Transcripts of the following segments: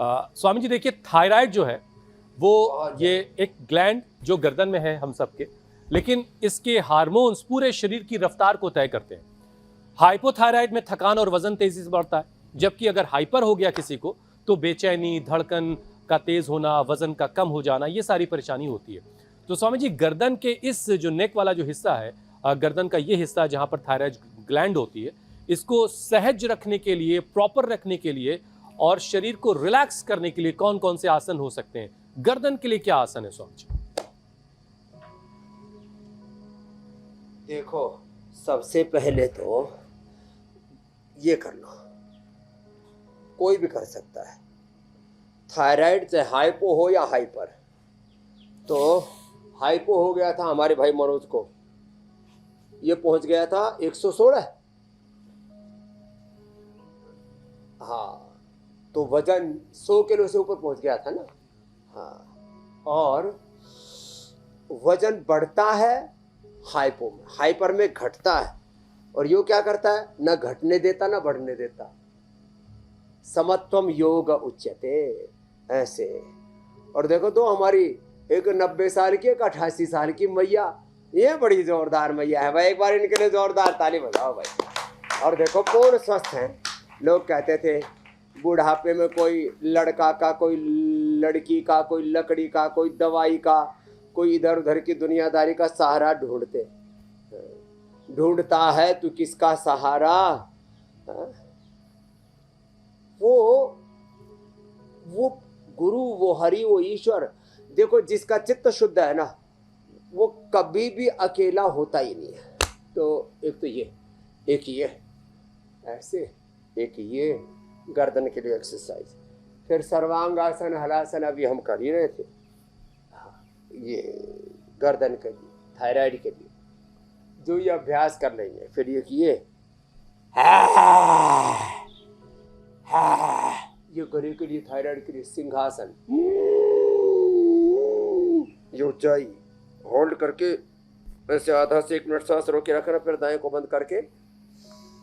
स्वामी जी देखिए, थायराइड जो है वो ये एक ग्लैंड जो गर्दन में है हम सबके, लेकिन इसके हार्मोन्स पूरे शरीर की रफ्तार को तय करते हैं। हाइपोथायराइड में थकान और वजन तेजी से बढ़ता है, जबकि अगर हाइपर हो गया किसी को तो बेचैनी, धड़कन का तेज होना, वजन का कम हो जाना, ये सारी परेशानी होती है। तो स्वामी जी, गर्दन के इस जो नेक वाला जो हिस्सा है, गर्दन का ये हिस्सा जहां पर थायराइड ग्लैंड होती है, इसको सहज रखने के लिए, प्रॉपर रखने के लिए और शरीर को रिलैक्स करने के लिए कौन कौन से आसन हो सकते हैं? गर्दन के लिए क्या आसन है स्वामी जी? देखो, सबसे पहले तो ये कर लो, कोई भी कर सकता है। थायराइड चाहे हाइपो हो या हाइपर, तो हाइपो हो गया था हमारे भाई मनोज को, ये पहुंच गया था 116। हाँ, तो वजन 100 किलो से ऊपर पहुंच गया था ना। हाँ, और वजन बढ़ता है हाइपो में, हाइपर में घटता है, और यो क्या करता है, न घटने देता न बढ़ने देता। समत्वम योग उच्यते, ऐसे। और देखो तो हमारी एक 90 साल की, एक 88 साल की मैया, ये बड़ी जोरदार मैया है भाई, एक बार इनके लिए जोरदार ताली बजाओ भाई। और देखो पूर्ण स्वस्थ हैं। लोग कहते थे बुढ़ापे में कोई लड़का का, कोई लड़की का, कोई लकड़ी का, कोई दवाई का, कोई इधर उधर की दुनियादारी का सहारा ढूंढता है तू किसका सहारा। वो गुरु, वो हरि, वो ईश्वर। देखो, जिसका चित्त शुद्ध है ना, वो कभी भी अकेला होता ही नहीं है। तो एक तो ये, एक ये ऐसे, एक ये गर्दन के लिए एक्सरसाइज, फिर सर्वांगासन, हलासन अभी हम कर ही रहे थे। ये गर्दन के लिए, थायराइड के लिए जो ये अभ्यास कर लेंगे, फिर ये किए ये गले के लिए, थायराइड के लिए सिंहासन, ये ऊंचाई होल्ड करके ऐसे आधा से 1 मिनट सांस रोक के रखना, फिर दाएं को बंद करके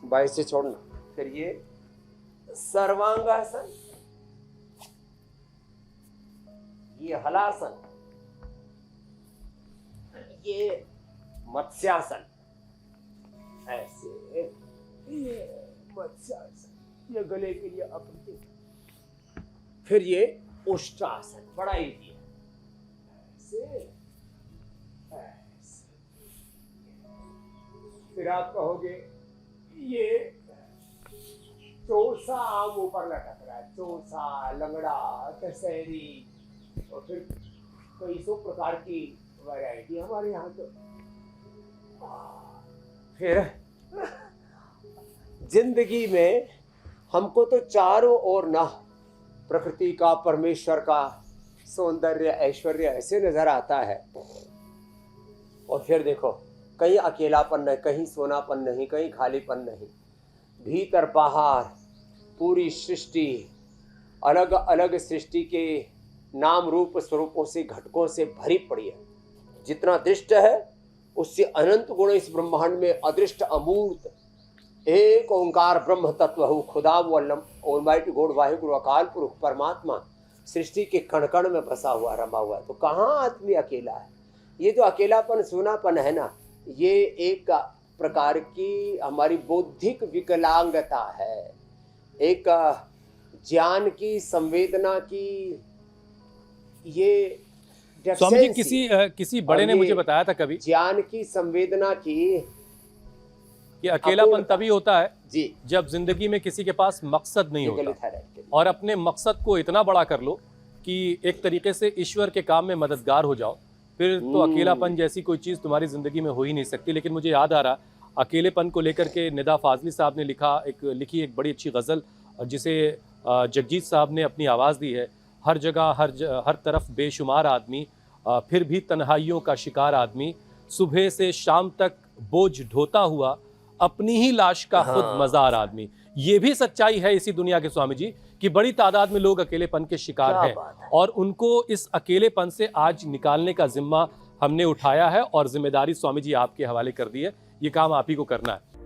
बाएं से छोड़ना, फिर ये सर्वांगासन, ये हलासन, ये मत्स्यासन, ऐसे, ये मत्स्यासन, ये गले के लिए अप्रतिम, फिर ये उष्टासन, बड़ा इजी है, ऐसे, ऐसे। फिर आप कहोगे ये चौसा आम ऊपर लटक रहा है, चौसा, लंगड़ा, दशहरी, और फिर कई सौ प्रकार की वैरायटी हमारे यहाँ। तो फिर जिंदगी में हमको तो चारों ओर ना प्रकृति का, परमेश्वर का सौंदर्य, ऐश्वर्य ऐसे नजर आता है। और फिर देखो, कहीं अकेलापन नहीं, कहीं सोनापन नहीं, कहीं खालीपन नहीं, भीतर बाहर पूरी सृष्टि, अलग अलग सृष्टि के नाम रूप स्वरूपों से, घटकों से भरी पड़ी है। जितना दृष्ट है उससे अनंत गुण इस ब्रह्मांड में अदृष्ट अमूर्त एक ओंकार ब्रह्म तत्व हो, खुदा वल्लम, ऑलमाइटी गॉड, वाहिगुरु अकाल पुरुष परमात्मा सृष्टि के कण कण में बसा हुआ, रमा हुआ है। तो कहाँ आदमी अकेला है? ये जो अकेलापन, सूनापन है ना, ये एक प्रकार की हमारी बौद्धिक विकलांगता है, एक ज्ञान की, संवेदना की, ये स्वामी जी, किसी बड़े ने मुझे बताया था कभी, ज्ञान की, संवेदना की, कि अकेलापन तभी होता है जी जब जिंदगी में किसी के पास मकसद नहीं होता, और अपने मकसद को इतना बड़ा कर लो कि एक तरीके से ईश्वर के काम में मददगार हो जाओ, फिर तो अकेलापन जैसी कोई चीज़ तुम्हारी ज़िंदगी में हो ही नहीं सकती। लेकिन मुझे याद आ रहा, अकेलेपन को लेकर के निदा फाजली साहब ने लिखी एक बड़ी अच्छी गज़ल, जिसे जगजीत साहब ने अपनी आवाज़ दी है। हर जगह हर तरफ बेशुमार आदमी, फिर भी तन्हाइयों का शिकार आदमी, सुबह से शाम तक बोझ ढोता हुआ, अपनी ही लाश का खुद मजार आदमी। ये भी सच्चाई है इसी दुनिया के स्वामी जी, कि बड़ी तादाद में लोग अकेलेपन के शिकार हैं, और उनको इस अकेलेपन से आज निकालने का जिम्मा हमने उठाया है, और जिम्मेदारी स्वामी जी आपके हवाले कर दी है। ये काम आप ही को करना है।